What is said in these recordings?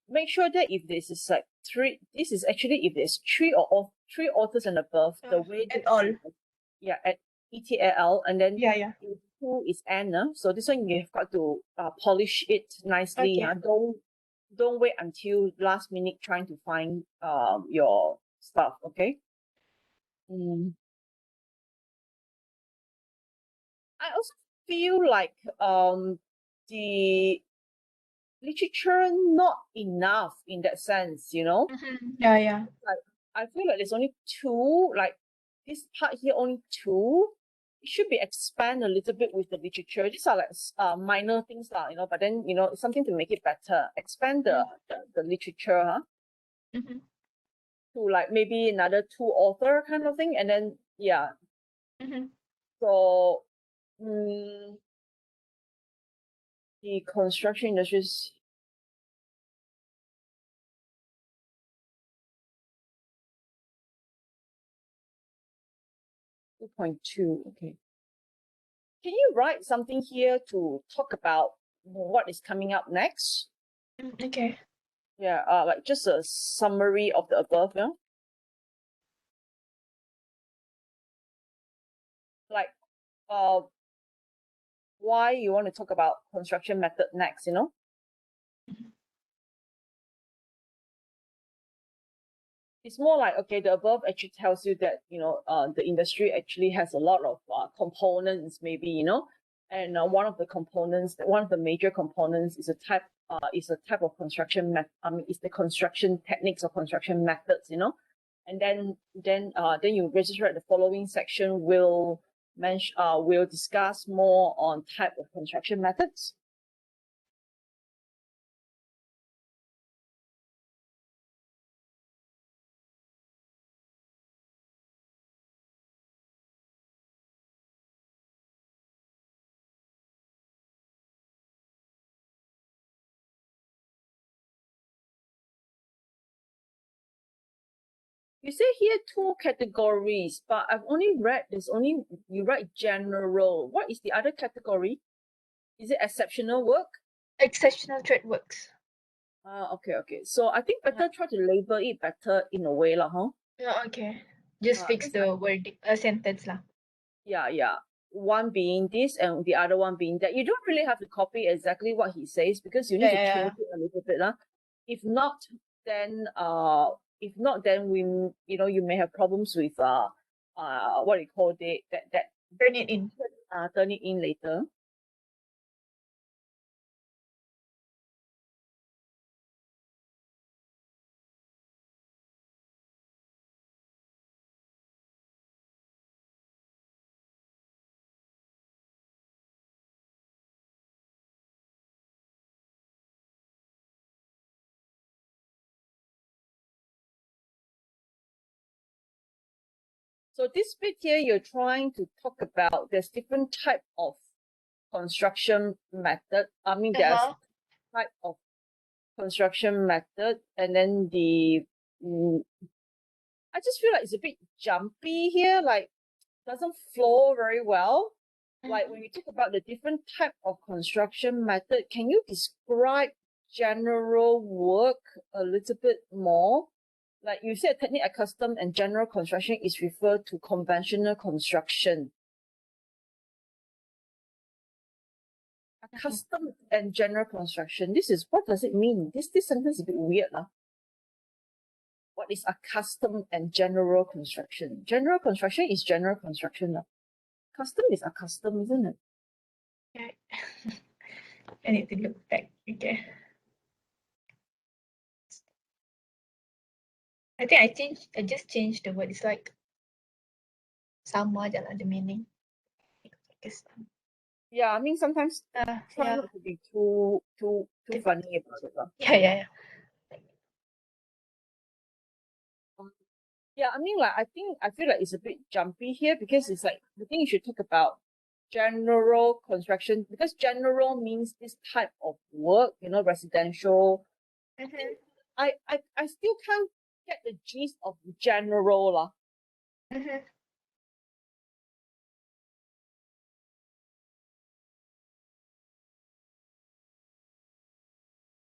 make sure that if this is like this is actually if there's three authors and above, the way at all. Yeah, at ETAL, and then Yeah. if two is N, so this one you've got to polish it nicely. Okay. Don't wait until last minute trying to find your stuff. Okay. I also feel like the literature not enough in that sense, you know. Yeah. Like I feel like there's only two, like this part here only two. It should be expand a little bit with the literature. These are like minor things, you know, but then you know it's something to make it better. Expand the literature, to like maybe another two author kind of thing, and then yeah. So the construction industries. 2.2, okay. Can you write something here to talk about what is coming up next? Okay. Yeah, like just a summary of the above, yeah? Like, why you want to talk about construction method next, you know? It's more like, okay, the above actually tells you that, you know, the industry actually has a lot of components, maybe, you know, and one of the major components is a type of construction is the construction techniques or construction methods, you know, and then you register at the following section will discuss more on type of construction methods. You say here two categories, but I've only read you write general. What is the other category? Is it exceptional work? Exceptional trade works. Okay. So I think better try to label it better in a way, lah, huh? Yeah, okay. Just fix the word sentence lah. Yeah. One being this and the other one being that. You don't really have to copy exactly what he says because you need to change it a little bit, lah. If not, then we, you know, you may have problems with what do you call it, that turn it in. Turn it in later. So this bit here, you're trying to talk about there's different type of construction method. I mean, there's type of construction method, and then I just feel like it's a bit jumpy here, like doesn't flow very well. Like when you talk about the different type of construction method, can you describe general work a little bit more? Like you said, technique at custom and general construction is referred to conventional construction. Custom and general construction. What does it mean? This sentence is a bit weird, lah. What is a custom and general construction? General construction is general construction, lah. Custom is a custom, isn't it? Yeah. I need to look back. Okay. I think I just changed the word. It's like sama je lah the meaning. Yeah, I mean sometimes try not to be too funny about it. Yeah. Yeah, I mean, like I feel like it's a bit jumpy here because it's like I think you should talk about general construction because general means this type of work, you know, residential. I still can't get the gist of general lah.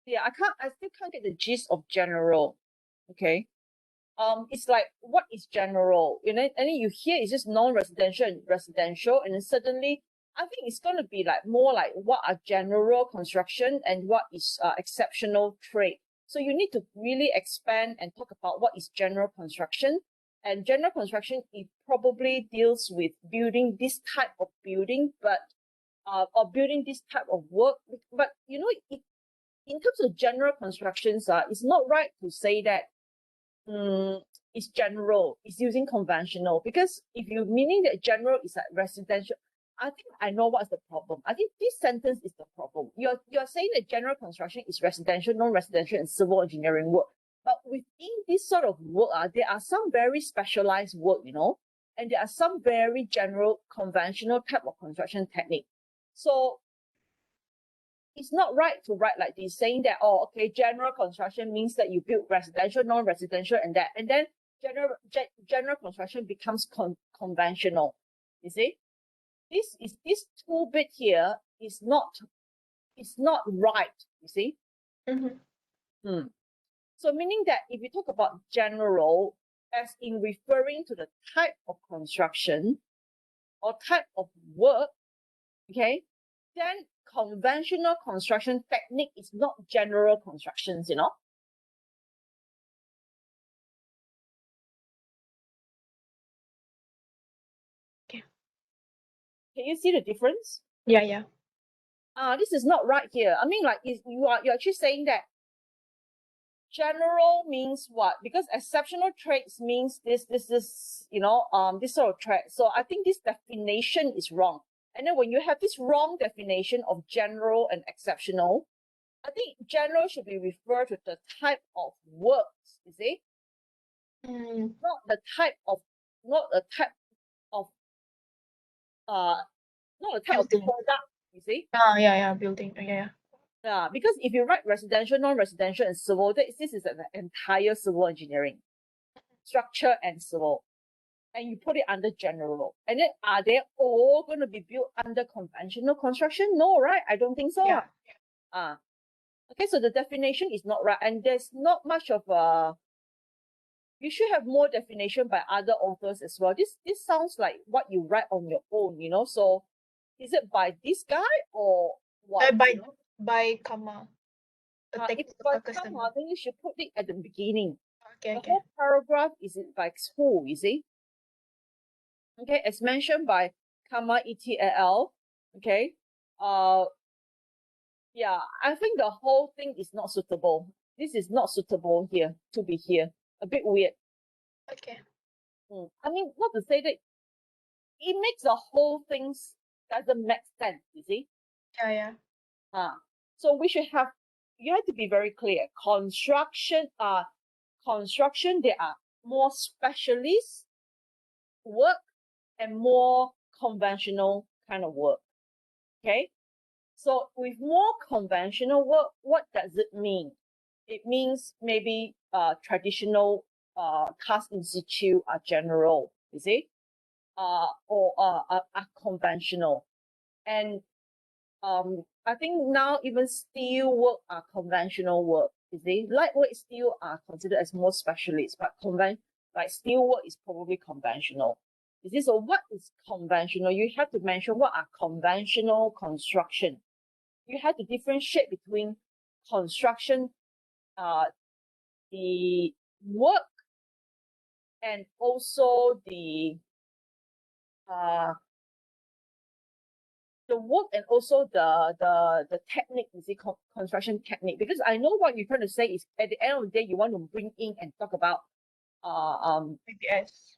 yeah, I still can't get the gist of general. Okay. It's like, what is general? You know, and then you hear it's just non-residential and residential, and then suddenly I think it's going to be like more like what are general construction and what is exceptional trade. So you need to really expand and talk about what is general construction. And general construction, it probably deals with building this type of building, but or building this type of work. But you know, in terms of general constructions, it's not right to say that it's general, it's using conventional, because if you meaning that general is like residential, I think I know what's the problem. I think this sentence is the problem. You're saying that general construction is residential, non-residential, and civil engineering work. But within this sort of work, there are some very specialized work, you know, and there are some very general, conventional type of construction technique. So it's not right to write like this, saying that, oh, okay, general construction means that you build residential, non-residential, and that, and then general construction becomes conventional. You see, this two bit here is not right. You see. So meaning that if you talk about general as in referring to the type of construction or type of work, okay, then conventional construction technique is not general constructions, you know. Okay. Can you see the difference? Yeah. This is not right here. I mean, like, you're actually saying that general means what? Because exceptional traits means this, you know, this sort of trait. So I think this definition is wrong. And then when you have this wrong definition of general and exceptional, I think general should be referred to the type of works, you see? Not the type of Building. product, you see? Yeah, building. Yeah. Yeah, because if you write residential, non-residential, and civil, this is an entire civil engineering, structure and civil, and you put it under general. And then are they all going to be built under conventional construction? No, right? I don't think so. Yeah. Okay, so the definition is not right, and there's not much of a. You should have more definition by other authors as well. This sounds like what you write on your own, you know. So, is it by this guy or what? By comma. If by comma, then you should put it at the beginning. Okay. The whole paragraph is by who, you see? Okay, as mentioned by comma ETL. Okay. Yeah, I think the whole thing is not suitable. This is not suitable here to be here. A bit weird. Okay. I mean, not to say that it makes the whole thing doesn't make sense, you see? Yeah. So we should have, you have to be very clear. Construction, there are more specialist work and more conventional kind of work. Okay? So with more conventional work, what does it mean? It means maybe traditional task institute are general, you see, or are conventional. And I think now even steel work are conventional work, you see. Lightweight steel are considered as more specialist, but like steel work is probably conventional. You see, so what is conventional? You have to mention what are conventional construction. You have to differentiate between construction, the work, and also the work and also the technique, you see, construction technique. Because I know what you're trying to say is at the end of the day you want to bring in and talk about IBS.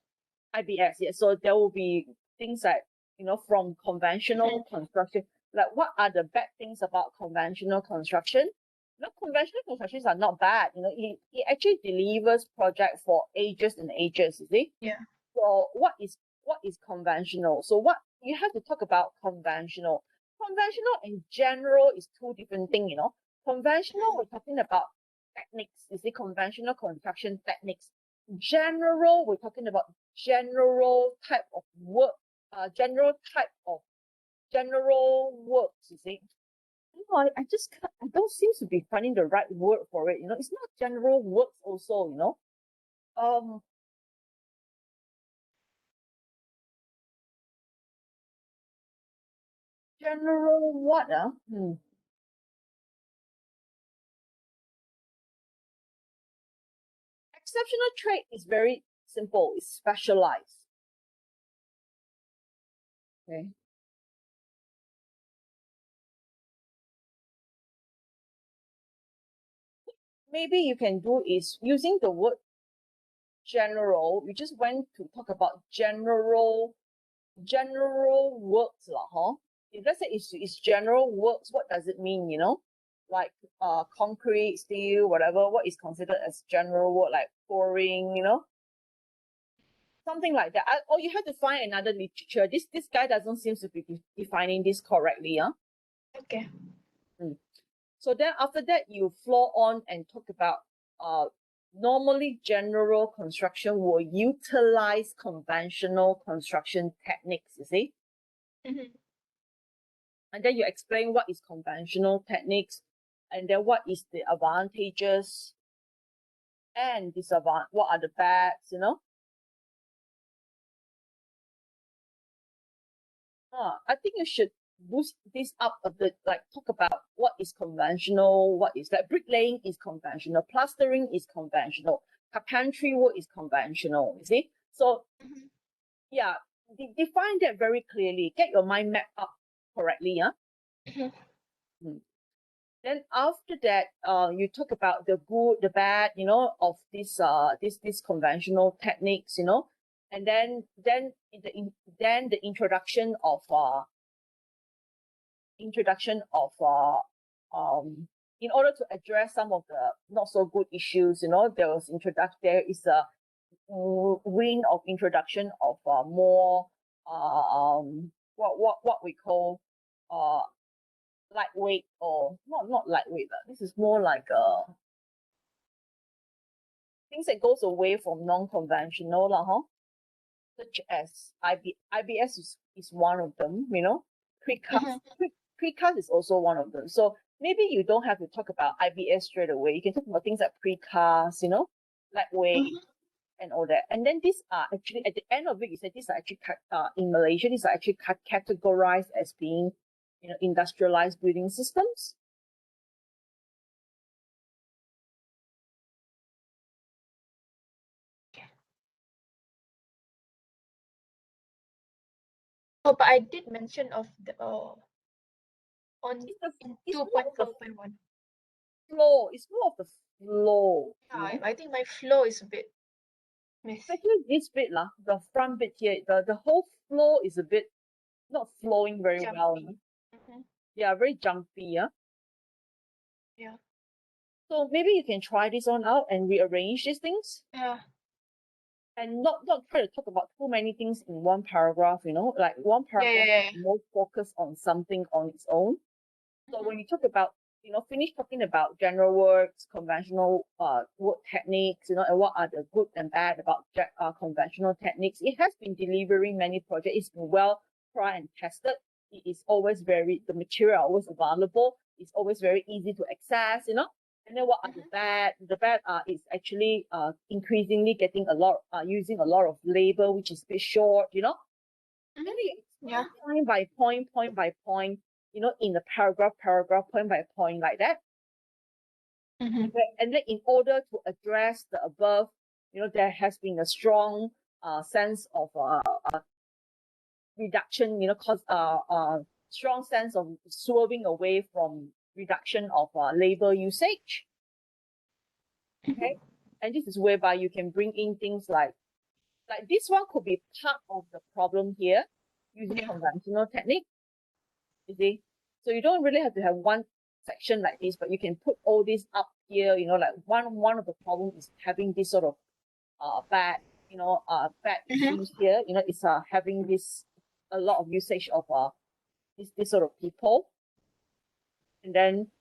Yeah. So there will be things like, you know, from conventional construction, like what are the bad things about conventional construction? No, conventional constructions are not bad. You know, it actually delivers project for ages and ages, you see? Yeah. So what is conventional? So what you have to talk about conventional. Conventional and general is two different things, you know. Conventional, we're talking about techniques, you see, conventional construction techniques. General, we're talking about general type of work, general works, you see. No, I just can't, I don't seem to be finding the right word for it. It's not general works also. Um, General what? Exceptional trait is very simple. It's specialized. Okay. Maybe you can do is using the word general. We just went to talk about general works lah, huh? If let's say it's general works, what does it mean? Like concrete, steel, whatever. What is considered as general work, like pouring, something like that. Or you have to find another literature. This guy doesn't seem to be defining this correctly, huh? Okay. So then after that, you flow on and talk about normally general construction will utilize conventional construction techniques, you see? Mm-hmm. And then you explain what is conventional techniques, and then what is the advantages and disadvantages, what are the bads. I think you should boost this up a bit, like talk about what is conventional, what is like bricklaying is conventional, plastering is conventional, carpentry work is conventional, you see? So Mm-hmm. yeah, define that very clearly, get your mind mapped up correctly, yeah? Mm-hmm. Then after that, you talk about the good, the bad, of this conventional techniques, and then the introduction of in order to address some of the not so good issues, there is a wind of introduction of more what we call uh lightweight, or not lightweight. This is more like things that goes away from non-conventional lah, huh? Such as IBS is one of them, precast. Precast is also one of them. So maybe you don't have to talk about IBS straight away. You can talk about things like precast, lightweight, Mm-hmm. and all that. And then these are actually, at the end of it, you said these are actually in Malaysia, these are actually categorized as being, industrialized building systems. Oh, but I did mention of the on in It's more of the 2.4.1. flow. It's more of the flow. Yeah, I think my flow is a bit messy. Especially this bit lah, the front bit here, the whole flow is a bit not flowing very well. Jumpy. Mm-hmm. Yeah, very jumpy. Yeah. Yeah. So maybe you can try this one out and rearrange these things, Yeah. and not try to talk about too many things in one paragraph. Like one paragraph Yeah. is more focused on something on its own. So when you talk about, finish talking about general works, conventional work techniques, and what are the good and bad about conventional techniques. It has been delivering many projects. It's been well tried and tested. It is always the material always available. It's always very easy to access, And then what are the bad? The bad is actually increasingly getting using a lot of labor, which is a bit short, Maybe Yeah. point by point by point, in the paragraph, point by point like that. Mm-hmm. And then in order to address the above, there has been a strong sense of reduction, strong sense of swerving away from reduction of labor usage. Okay. And this is whereby you can bring in things like this one could be part of the problem here using conventional technique. You see, so you don't really have to have one section like this, but you can put all this up here. Like one of the problems is having this sort of bad issues here. It's having this a lot of usage of this sort of people, and then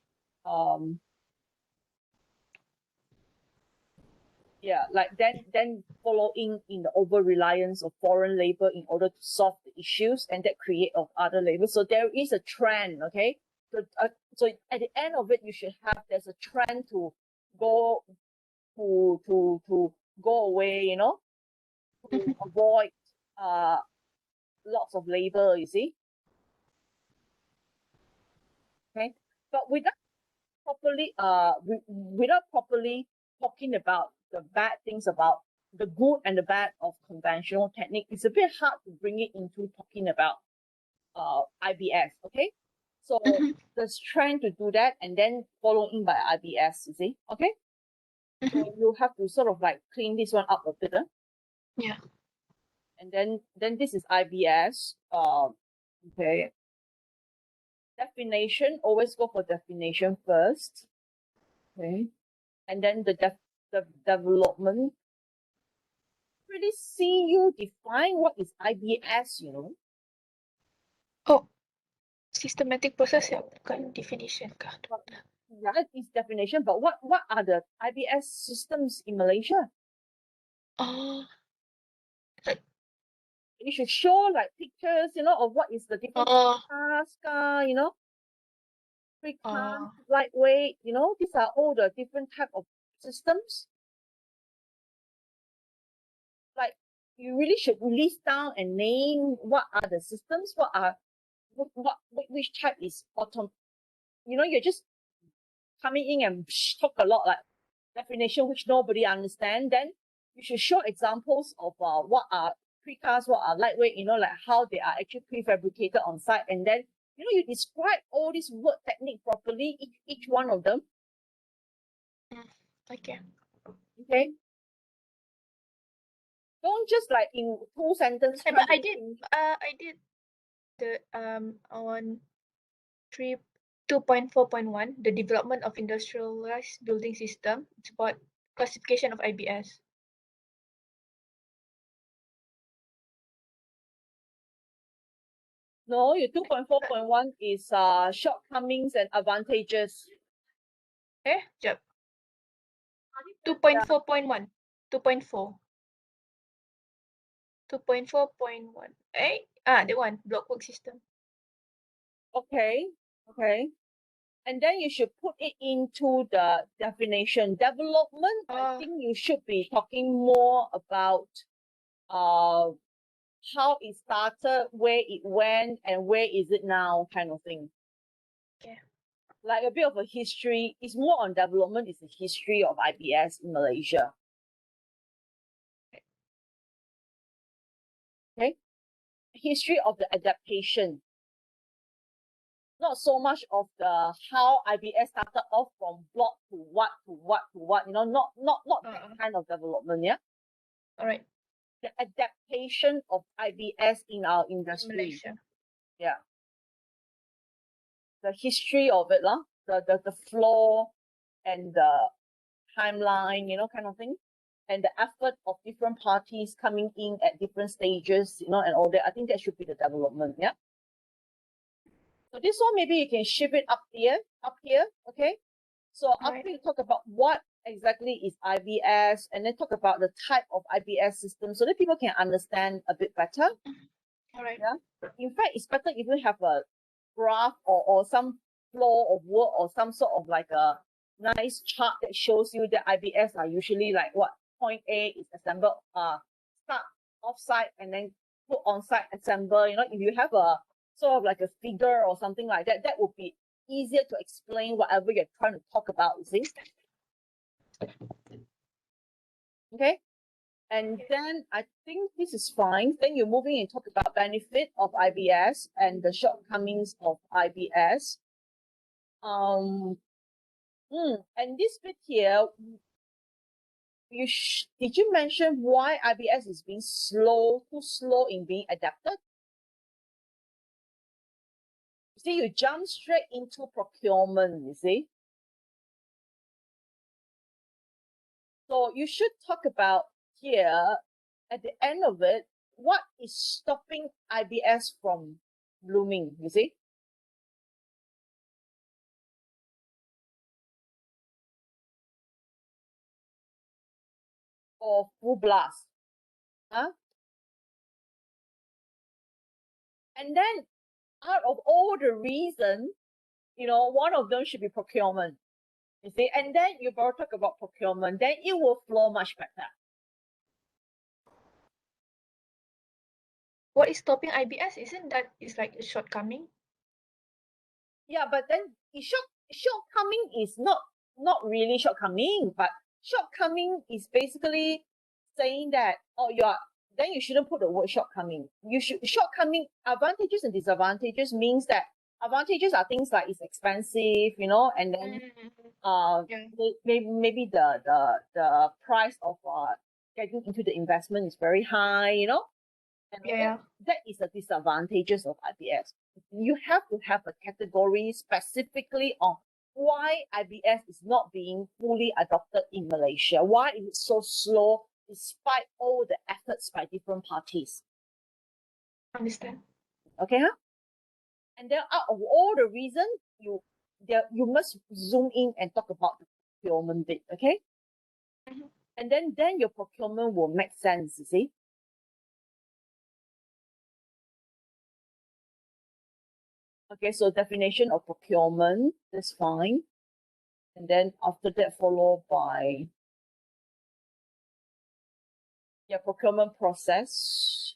like then following in the over reliance of foreign labor in order to solve the issues, and that create of other labor. So there is a trend, okay, so at the end of it, you should have, there's a trend to go to go away, you know, to avoid lots of labor, you see. Okay, but without properly talking about the bad things, about the good and the bad of conventional technique, it's a bit hard to bring it into talking about IBS. Okay, so there's trend to do that, and then following by IBS, you see. Okay, so you have to sort of like clean this one up a bit. Yeah. And then this is IBS. Okay. Definition, always go for definition first. Okay. And then the development. Really see you define what is IBS, you know. Oh, systematic process ya, bukan definition kah? Yeah, it's definition, but what are the IBS systems in Malaysia? Oh, You should show like pictures, you know, of what is the different task, you know, precast, lightweight, you know, these are all the different type of systems. Like you really should list down and name what are the systems, which type is autumn. You know, you're just coming in and talk a lot like definition which nobody understand. Then you should show examples of what are precast, what are lightweight, you know, like how they are actually prefabricated on site, and then you know you describe all this work technique properly, each one of them. Okay. Okay. Don't just like in 2 sentences. But I did the on 2.4.1, the development of industrialized building system. It's about classification of IBS. No, your 2.4.1 is shortcomings and advantages. Jap. 2.4.1. 2.4. 2.4.1. That one, blockwork system. Okay. And then you should put it into the definition. Development, I think you should be talking more about how it started, where it went, and where is it now, kind of thing. Okay. Like a bit of a history. It's more on development. It's the history of IBS in Malaysia. Okay. History of the adaptation. Not so much of the how IBS started off from block to what, you know, not that kind of development, yeah? All right. The adaptation of IBS in our industry. Malaysia. Yeah. The history of it, the flow and the timeline, you know, kind of thing. And the effort of different parties coming in at different stages, you know, and all that. I think that should be the development, yeah? So this one, maybe you can shift it up here, okay? So after you talk about what exactly is IBS, and then talk about the type of IBS system so that people can understand a bit better. All right. Yeah. In fact, it's better if you have a graph or some flow of work or some sort of like a nice chart that shows you that IBS are usually like what point A is assembled, start off-site and then put on-site assemble. You know, if you have a sort of like a figure or something like that, that would be easier to explain whatever you're trying to talk about, you see? Okay. And then I think this is fine. Then you're moving and talk about benefit of IBS and the shortcomings of IBS. And this bit here, did you mention why IBS is being too slow in being adapted? You see, you jump straight into procurement, you see? So you should talk about here, at the end of it, what is stopping IBS from blooming, you see? Or full blast. Huh? And then out of all the reasons, one of them should be procurement. You see, and then you both talk about procurement, then it will flow much better. What is stopping IBS? Isn't that it's like a shortcoming? Yeah, but then shortcoming is not really shortcoming, but shortcoming is basically saying that then you shouldn't put the word shortcoming. Shortcoming, advantages and disadvantages means that advantages are things like it's expensive, and then Yeah. maybe the price of getting into the investment is very high, and Yeah. that is the disadvantages of IBS. You have to have a category specifically on why IBS is not being fully adopted in Malaysia. Why is it so slow despite all the efforts by different parties? Understand. Okay, huh? And then out of all the reasons, you must zoom in and talk about the procurement bit, okay? Mhm. And then your procurement will make sense, you see? Okay, so definition of procurement, that's fine. And then after that, followed by procurement process.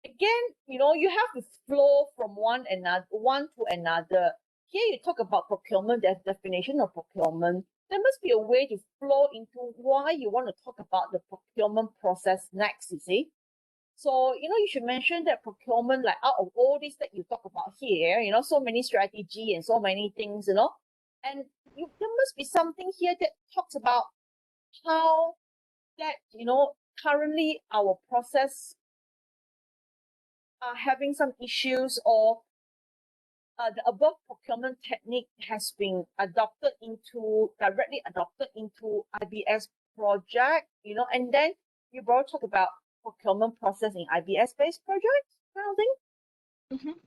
Again, you have to flow from one to another. Here you talk about procurement, there's definition of procurement. There must be a way to flow into why you want to talk about the procurement process next, you see? So, you should mention that procurement, like out of all this that you talk about here, so many strategy and so many things, and there must be something here that talks about how that, currently our process are having some issues, or the above procurement technique has been directly adopted into IBS project, and then you both talk about procurement process in IBS-based projects, kind of thing. Mm-hmm.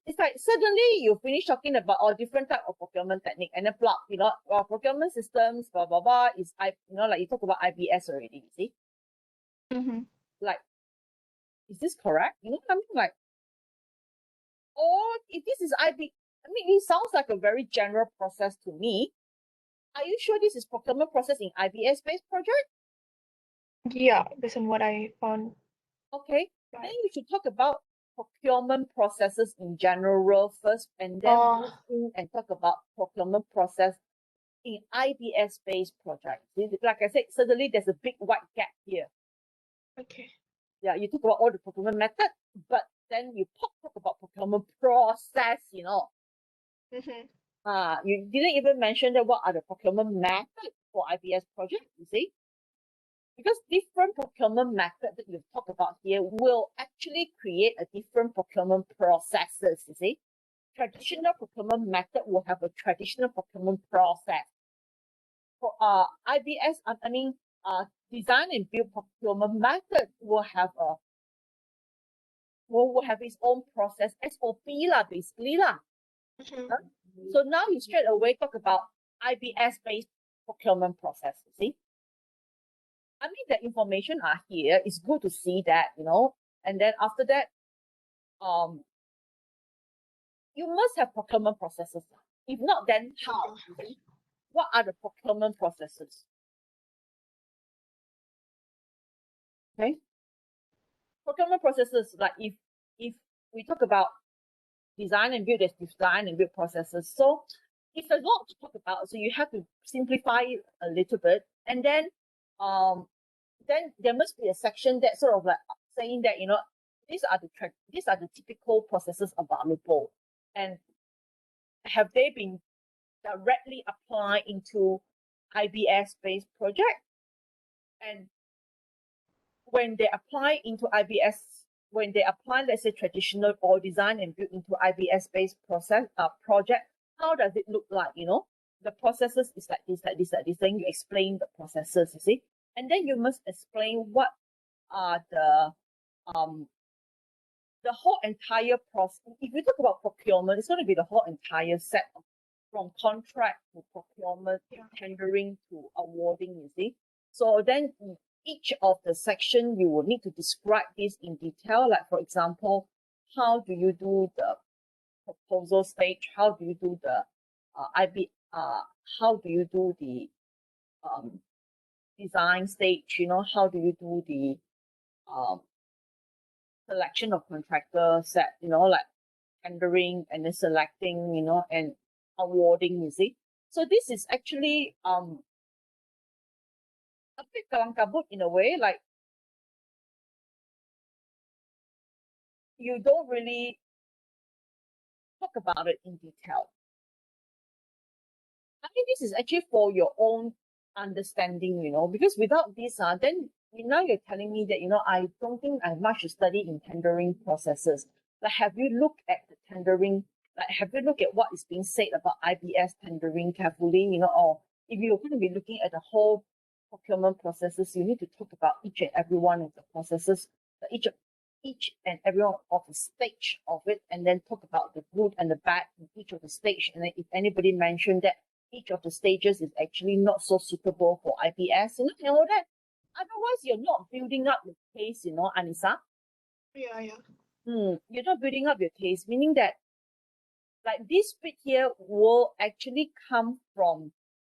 It's like suddenly you finish talking about all different type of procurement technique, and then plug, procurement systems, blah blah blah. Like you talk about IBS already. You see, Mm-hmm. like, is this correct? I mean, like, or if this is IB, I mean, it sounds like a very general process to me. Are you sure this is procurement process in IBS-based project? Yeah, based on what I found. Okay, Right. then you should talk about procurement processes in general first, and then move in and talk about procurement process in IBS-based projects. Like I said, suddenly there's a big white gap here. Okay. Yeah, you talk about all the procurement method, but then you talk about procurement process, Mm-hmm. You didn't even mention that what are the procurement methods for IBS projects, you see? Because different procurement methods that you've talked about here will actually create a different procurement processes, you see? Traditional procurement method will have a traditional procurement process. For IBS, design and build procurement method will have its own process, SOP lah, basically lah. Mm-hmm. Huh? So now you straight away talk about IBS-based procurement process, you see? I mean, the information are here. It's good to see that, and then after that, you must have procurement processes. If not, then how? What are the procurement processes? Okay. Procurement processes, like if we talk about design and build, there's design and build processes. So it's a lot to talk about. So you have to simplify it a little bit. And then there must be a section that sort of like saying that, these are the typical processes available. And have they been directly applied into IBS-based project? And when they apply, let's say, traditional or design and build into IBS-based project, how does it look like? The processes is like this, like this, like this. Then you explain the processes, you see, and then you must explain what are the whole entire process. If you talk about procurement, it's going to be the whole entire set from contract to procurement, tendering to awarding, you see. So then each of the section, you will need to describe this in detail. Like, for example, how do you do the proposal stage? How do you do the how do you do the design stage? How do you do the selection of contractor set? Like tendering and then selecting, and awarding, you see. So this is actually a bit kalang kabut in a way, like you don't really talk about it in detail. I think this is actually for your own understanding, because without this, then now you're telling me that, I don't think I have much to study in tendering processes. Like, have you looked at the tendering? Like, have you looked at what is being said about IBS tendering carefully, or if you're going to be looking at the whole procurement processes, you need to talk about each and every one of the processes, each and every one of the stage of it, and then talk about the good and the bad in each of the stage. And then if anybody mentioned that each of the stages is actually not so suitable for IBS, and all that. Otherwise, you're not building up the case, Anissa. Yeah. You're not building up your case, meaning that like this bit here will actually come from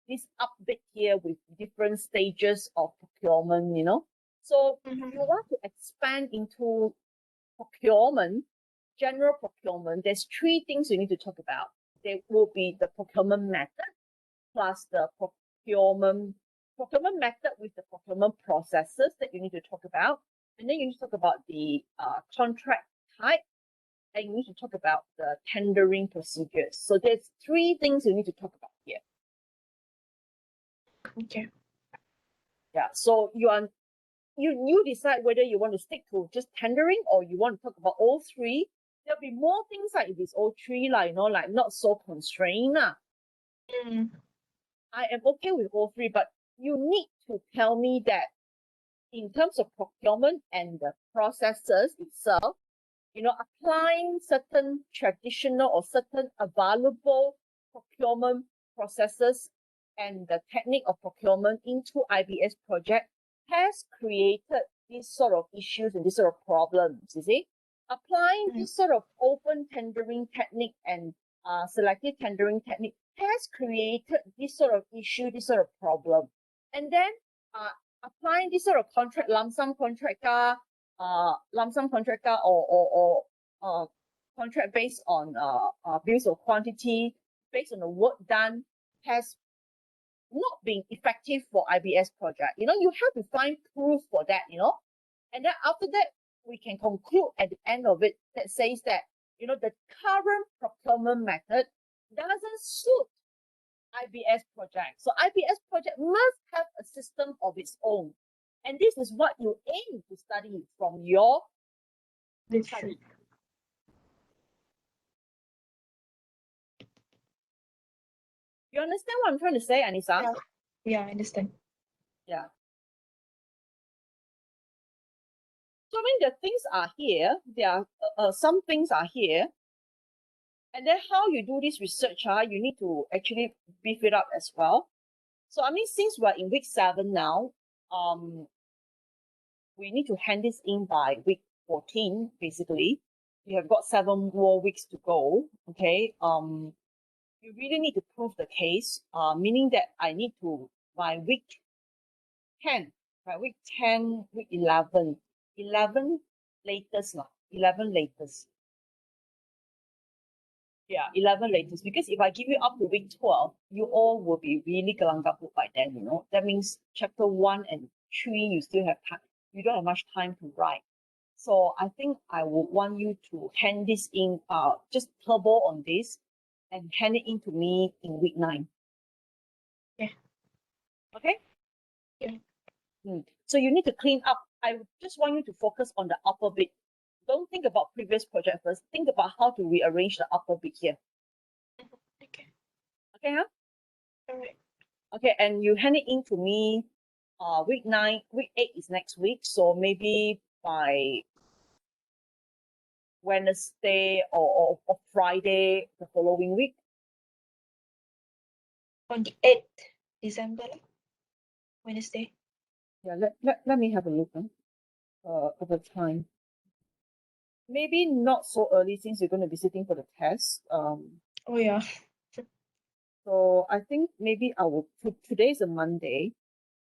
this up bit here with different stages of procurement, So if you want to expand into procurement, general procurement, there's three things you need to talk about. There will be the procurement method plus the procurement method with the procurement processes that you need to talk about. And then you need to talk about the contract type, and you need to talk about the tendering procedures. So there's three things you need to talk about here. Okay. Yeah, so you decide whether you want to stick to just tendering or you want to talk about all three. There'll be more things like if it's all three, like not so constrained. I am okay with all three, but you need to tell me that in terms of procurement and the processes itself, applying certain traditional or certain available procurement processes and the technique of procurement into IBS project has created these sort of issues and these sort of problems, you see. Applying this sort of open tendering technique and selective tendering technique has created this sort of issue, this sort of problem. And then applying this sort of lump sum contractor or contract based on bills of quantity, based on the work done, has not been effective for IBS project. You have to find proof for that, and then after that, we can conclude at the end of it that says that, the current procurement method doesn't suit IBS project. So IBS project must have a system of its own. And this is what you aim to study from your study. You understand what I'm trying to say, Anissa? Yeah, I understand. Yeah. So I mean, the things are here. There are some things are here. And then how you do this research, you need to actually beef it up as well. So I mean, since we're in week 7 now, we need to hand this in by week 14, basically. You have got 7 more weeks to go. Okay. You really need to prove the case, meaning that I need to, by week 10, week 11 latest. 11 latest. Yeah, 11 latest. Because if I give you up to week 12, you all will be really galangaput by then, That means chapter 1 and 3, you still have time. You don't have much time to write. So I think I would want you to hand this in, just turbo on this and hand it in to me in week 9. Yeah. Okay? Yeah. So you need to clean up. I just want you to focus on the upper bit. Don't think about previous project first. Think about how to rearrange the upper bit here. Okay. Okay, huh? All right. Okay, and you hand it in to me week 9. Week 8 is next week. So maybe by Wednesday or Friday the following week. On the 8th December, Wednesday. Yeah, let me have a look at the time. maybe not so early since you're going to be sitting for the test. Oh yeah. So I think maybe I will put today's a Monday.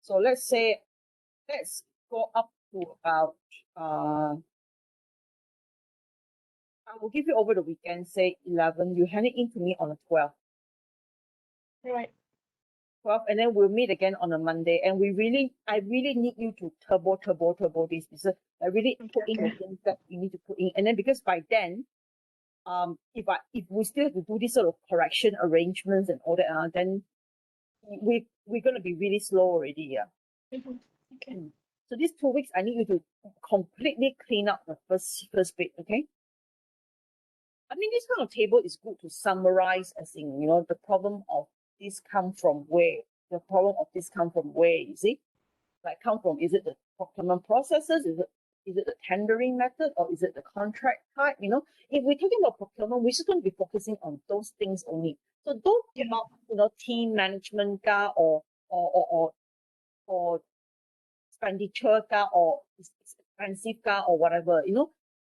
So let's go up to about I will give you over the weekend, say 11. You hand it in to me on the 12th. Right. 12, and then we'll meet again on a Monday. And I really need you to turbo this because I really put in the things that you need to put in. And then because by then, if we still have to do this sort of correction arrangements and all that, then we're gonna be really slow already. Yeah. Okay. So these 2 weeks, I need you to completely clean up the first bit. Okay. I mean, this kind of table is good to summarize, as in, the problem of this come from where? The problem of this come from where, you see? Like come from, is it the procurement processes? Is it the tendering method, or is it the contract type? If we're talking about procurement, we're just going to be focusing on those things only. So don't give up, team management ka or expenditure ka or expensive ka or whatever.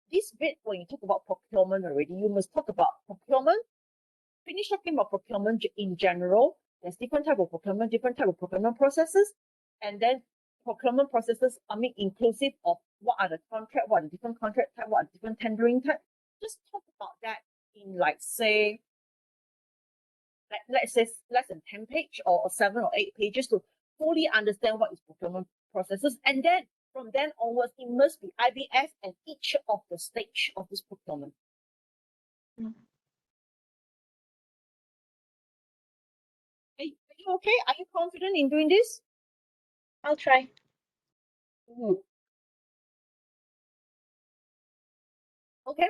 This bit when you talk about procurement already, you must talk about procurement. Finish talking about procurement in general. There's different type of procurement processes, and then procurement processes, inclusive of what are the contract, what are the different contract type, what are the different tendering type. Just talk about that in let's say less than 10 page or 7 or 8 pages to fully understand what is procurement processes, and then from then onwards, it must be IBF at each of the stage of this procurement. Are you okay? Are you confident in doing this? I'll try. Okay.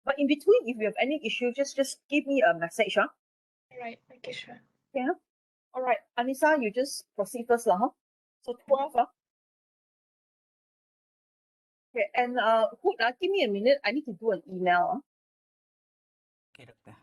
But in between, if you have any issue, just give me a message. All right. Okay, sure. Yeah. All right. Anissa, you just proceed first, huh? So 12, huh? Okay. And Hood, give me a minute. I need to do an email. Okay, doctor.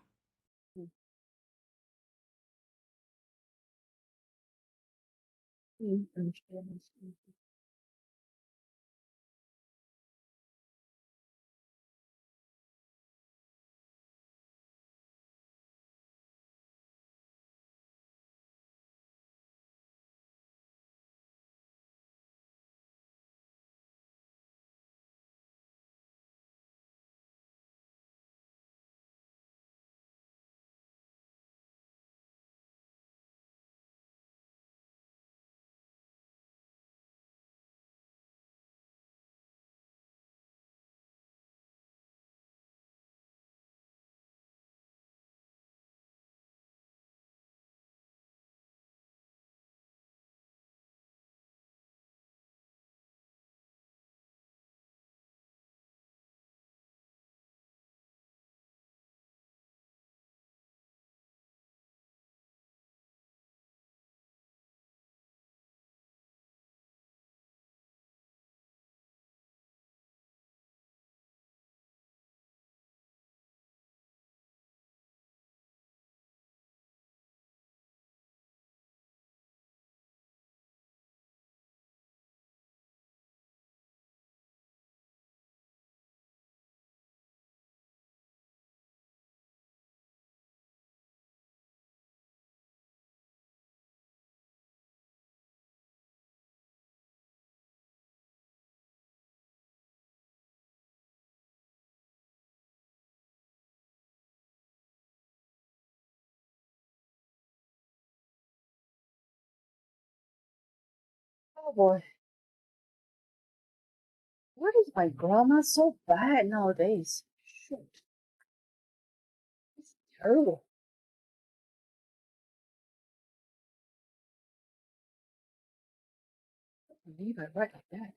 Oh boy. Why is my grammar so bad nowadays? Shoot. It's terrible. I can't believe I write like that.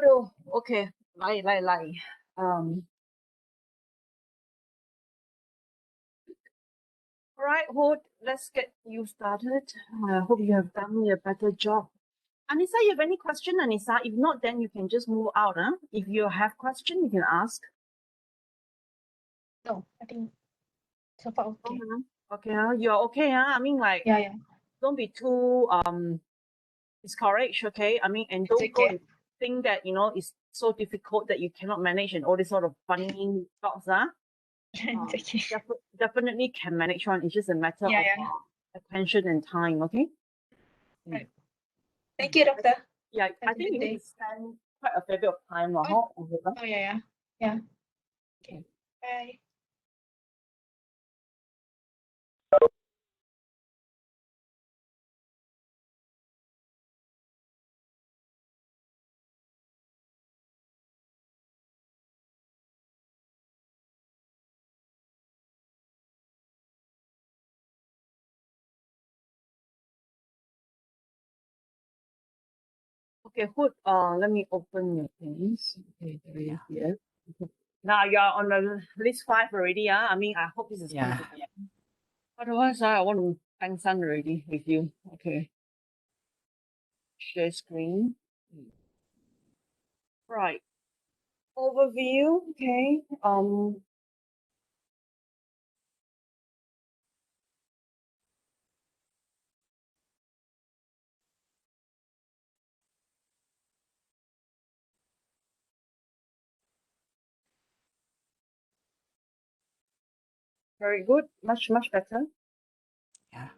Oh, okay. Lie. All right, Hood, let's get you started. I hope you have done me a better job. Anissa, you have any question, Anissa? If not, then you can just move out. Huh? If you have question, you can ask. No, I think so far okay. Okay, you're okay, huh? I mean, like, Yeah. don't be too discouraged, okay? I mean, and It's don't go okay. and think that, you know, it's so difficult that you cannot manage and all this sort of funny thoughts, huh? It's okay. Definitely can manage one. It's just a matter Yeah, of yeah. attention and time, okay? Right. Thank you, doctor. Yeah, I Have a think good you need day. to spend quite a fair bit of time, huh? Oh, yeah. Yeah. Okay. Bye. Okay, Hood, let me open your things. Okay, there it is Yeah. here. Okay. Now you're on the list 5 already, I mean, I hope this is fun Yeah. for you. Otherwise, I want to thank Sun already with you. Okay. Share screen. Right. Overview. Okay. Very good. Much better. Yeah.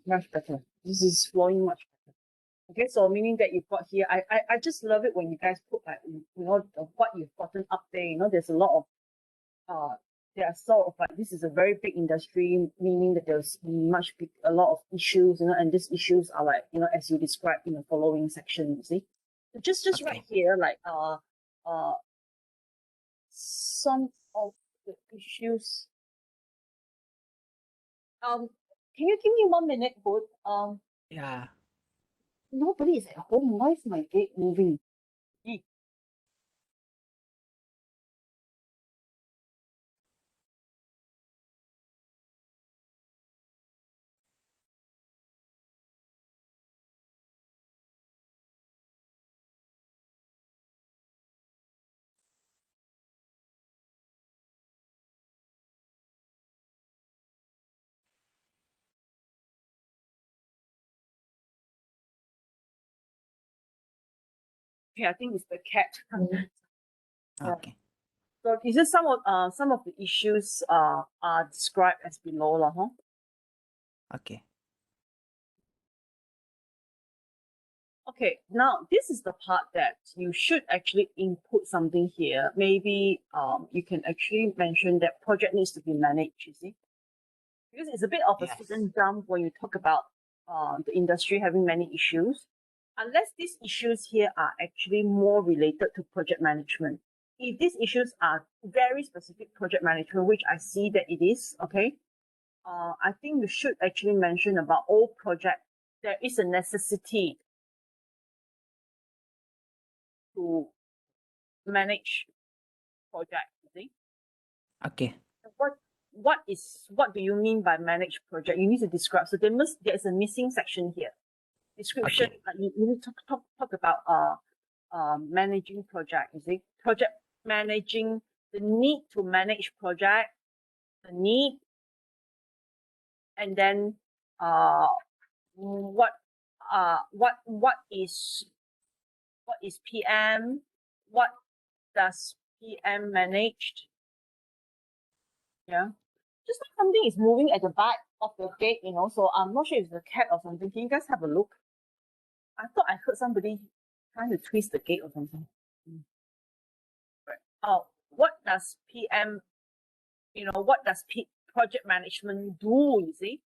Much better. This is flowing much better. Okay, so meaning that you've got here, I just love it when you guys put like, you know, what you've gotten up there. You know, there's a lot of there are sort of like, this is a very big industry, meaning that there's a lot of issues, you know, and these issues are like, you know, as you described in the following section, you see. So just right Okay. here, like some of the issues. Can you give me 1 minute, Hood? Yeah. Nobody is at home. Why is my gate moving? Eek. Okay, I think it's the cat. Yeah. Okay. So is it some of the issues are described as below, lah, huh? Okay. Okay, now this is the part that you should actually input something here. Maybe you can actually mention that project needs to be managed, you see? Because it's a bit of a Yes. sudden jump when you talk about the industry having many issues. Unless these issues here are actually more related to project management. If these issues are very specific project management, which I see that it is, okay, I think you should actually mention about all project, there is a necessity to manage project, you see. Okay. What do you mean by manage project? You need to describe. So there's a missing section here. Description. Okay. You need to talk about managing project. You see, project managing, the need to manage project, the need, and then what is PM? What does PM managed? Yeah. Just like something is moving at the back of the gate, you know, so I'm not sure if it's a cat or something. Can you guys have a look? I thought I heard somebody trying to twist the gate or something. Right. Oh, what does PM, what does project management do, you see?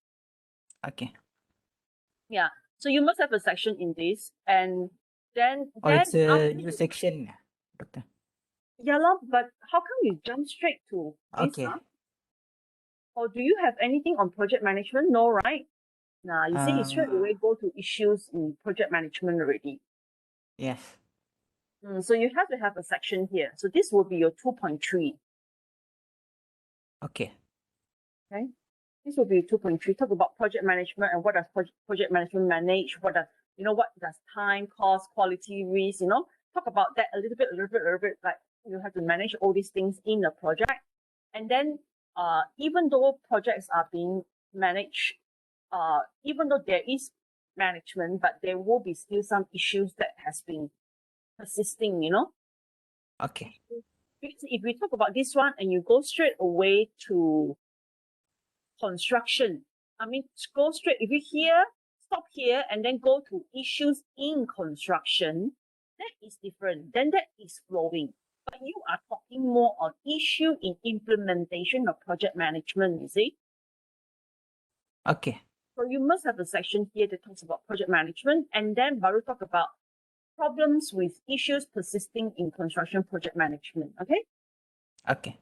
Okay. Yeah. So you must have a section in this, and then Oh, it's a after new section, Doctor. yeah, lah, but how come you jump straight to this? Okay. Or do you have anything on project management? No, right? Nah, you see, you straight away go to issues in project management already. Yes. So you have to have a section here. So this will be your 2.3. Okay. Okay. This will be 2.3. Talk about project management and what does project management manage? What does time, cost, quality, risk, talk about that a little bit, like you have to manage all these things in a project. And then even though projects are being managed, even though there is management, but there will be still some issues that has been persisting, Okay. Because if we talk about this one and you go straight away to construction, go straight, if you stop here and then go to issues in construction, that is different. Then that is flowing. But you are talking more on issue in implementation of project management, you see? Okay. So you must have a section here that talks about project management, and then baru talk about problems with issues persisting in construction project management, okay? Okay.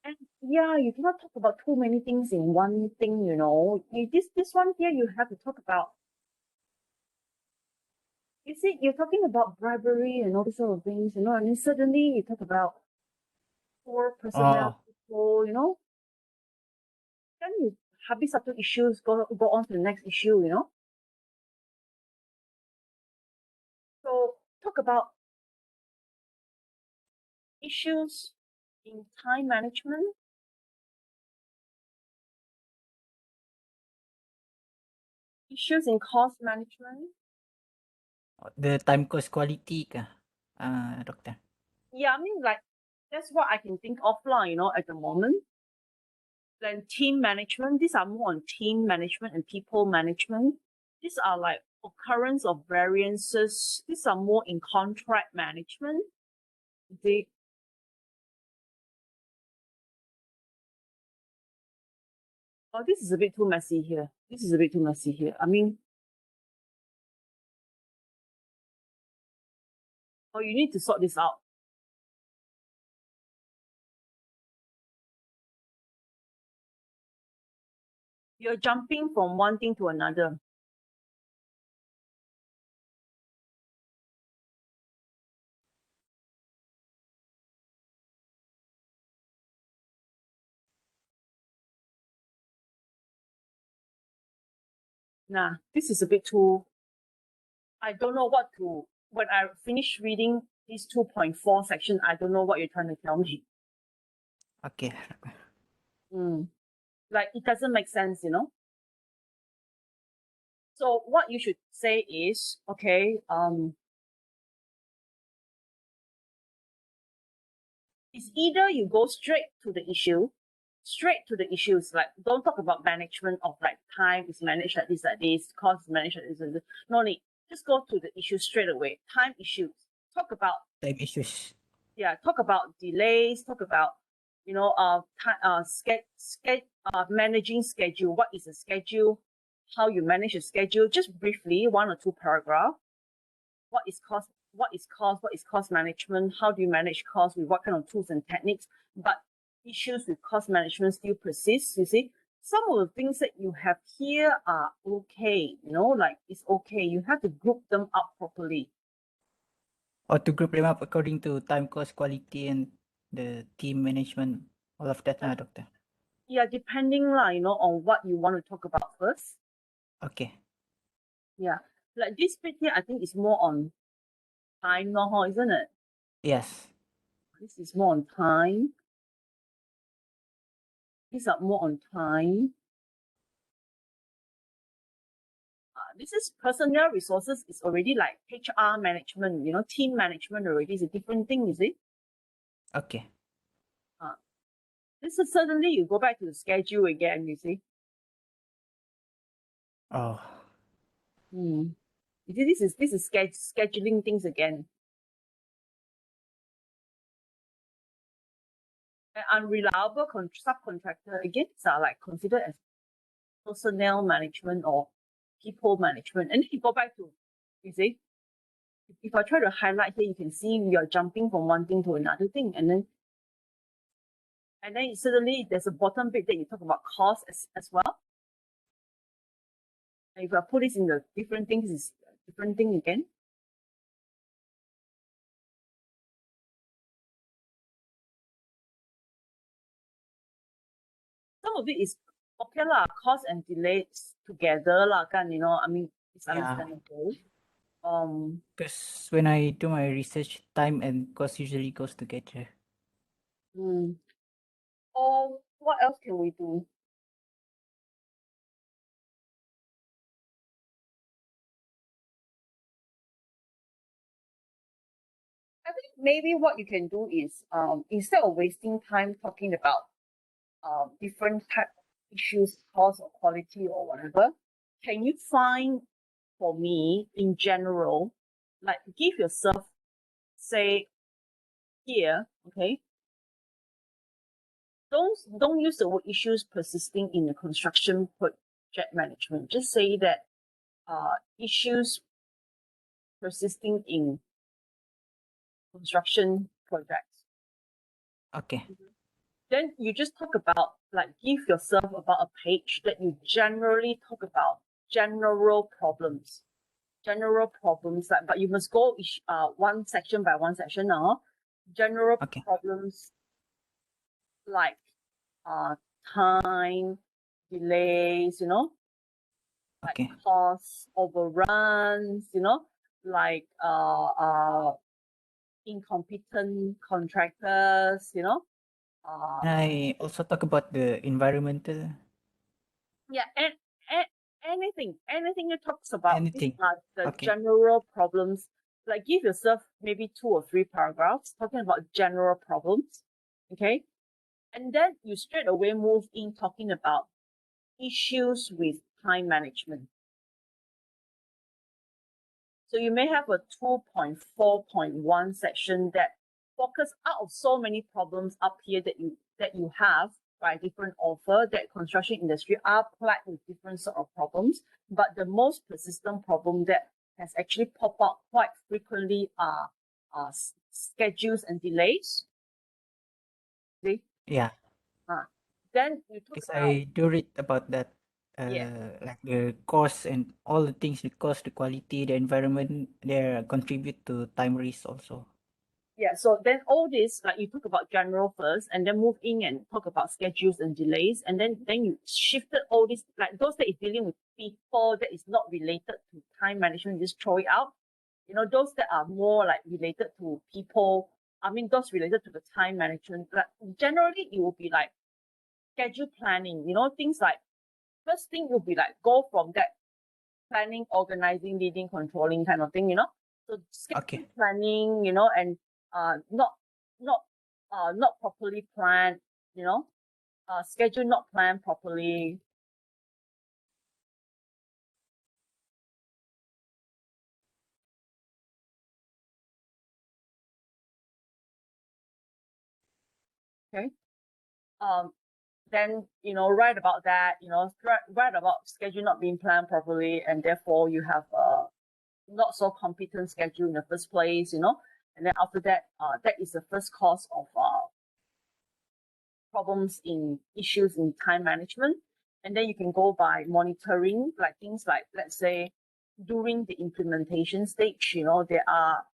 And yeah, you cannot talk about too many things in one thing, This one here, you have to talk about. You see, you're talking about bribery and all these sort of things, and then suddenly you talk about poor personnel people, Then you habis satu issues, go on to the next issue, So talk about issues in time management, issues in cost management. The time cost quality kah, Doctor? Yeah, like that's what I can think of lah, at the moment. Then team management, these are more on team management and people management. These are like occurrence of variances. These are more in contract management. This is a bit too messy here. You need to sort this out. You're jumping from one thing to another. Nah, this is a bit too. I don't know when I finish reading this 2.4 section, I don't know what you're trying to tell me. Okay. Like, it doesn't make sense, So what you should say is, okay, it's either you go straight to the issues, like don't talk about management of like time is managed like this, cost is managed like this. No need. Just go to the issue straight away. Time issues. Talk about Time issues. Yeah, talk about delays, talk about managing schedule. What is a schedule? How you manage a schedule? Just briefly, 1 or 2 paragraphs. What is cost? What is cost management? How do you manage cost with what kind of tools and techniques? But issues with cost management still persist. You see, some of the things that you have here are okay. Like it's okay. You have to group them up properly. Or to group them up according to time, cost, quality, and the team management, all of that, Doctor. Yeah, depending on what you want to talk about first. Okay. Yeah, like this bit here, I think is more on time, isn't it? Yes. This is more on time. These are more on time. This is personnel resources. It's already like HR management, team management already is a different thing, you see? Okay. This is suddenly you go back to the schedule again, you see? Oh. You see, this is scheduling things again. An unreliable subcontractor, again, are like considered as personnel management or people management. And then you go back to, you see, if I try to highlight here, you can see you're jumping from one thing to another thing. And then suddenly there's a bottom bit that you talk about cost as well. And if I put this in the different things, it's a different thing again. Some of it is okay lah, cost and delays together lah, kan, you know, I mean, it's understandable. Because when I do my research, time and cost usually goes together. What else can we do? I think maybe what you can do is instead of wasting time talking about different type of issues, cost or quality or whatever, can you find for me in general, like give yourself, say here, okay, don't use the word issues persisting in the construction project management. Just say that issues persisting in construction projects. Okay. Then you just talk about, like, give yourself about a page that you generally talk about general problems, like, but you must go one section by one section now. General problems like time, delays, you know, like costs, overruns, you know, like incompetent contractors, you know. And I also talk about the environmental. Yeah, and anything it talks about. Anything. These are the general problems. Like, give yourself maybe 2 or 3 paragraphs talking about general problems, okay? And then you straight away move in talking about issues with time management. So you may have a 2.4.1 section that focus out of so many problems up here that you have by different author, that construction industry are plagued with different sort of problems. But the most persistent problem that has actually popped up quite frequently are schedules and delays. See? Yeah. Then you talk because about, I do read about that. Like the cost and all the things, the cost, the quality, the environment, they contribute to time risk also. Yeah, so then all this, like, you talk about general first and then move in and talk about schedules and delays, and then you shifted all this, like those that is dealing with people that is not related to time management, you just throw it out. You know, those that are more like related to people, I mean, those related to the time management, like generally it will be like schedule planning, you know, things like, first thing will be like go from that planning, organizing, leading, controlling kind of thing, you know. So schedule planning, you know, and not properly planned, you know, schedule not planned properly. Okay. Then, you know, write about that, you know, write about schedule not being planned properly, and therefore you have not so competent schedule in the first place, you know. And then after that, that is the first cause of problems in issues in time management. And then you can go by monitoring, like things like, let's say, during the implementation stage, you know, there are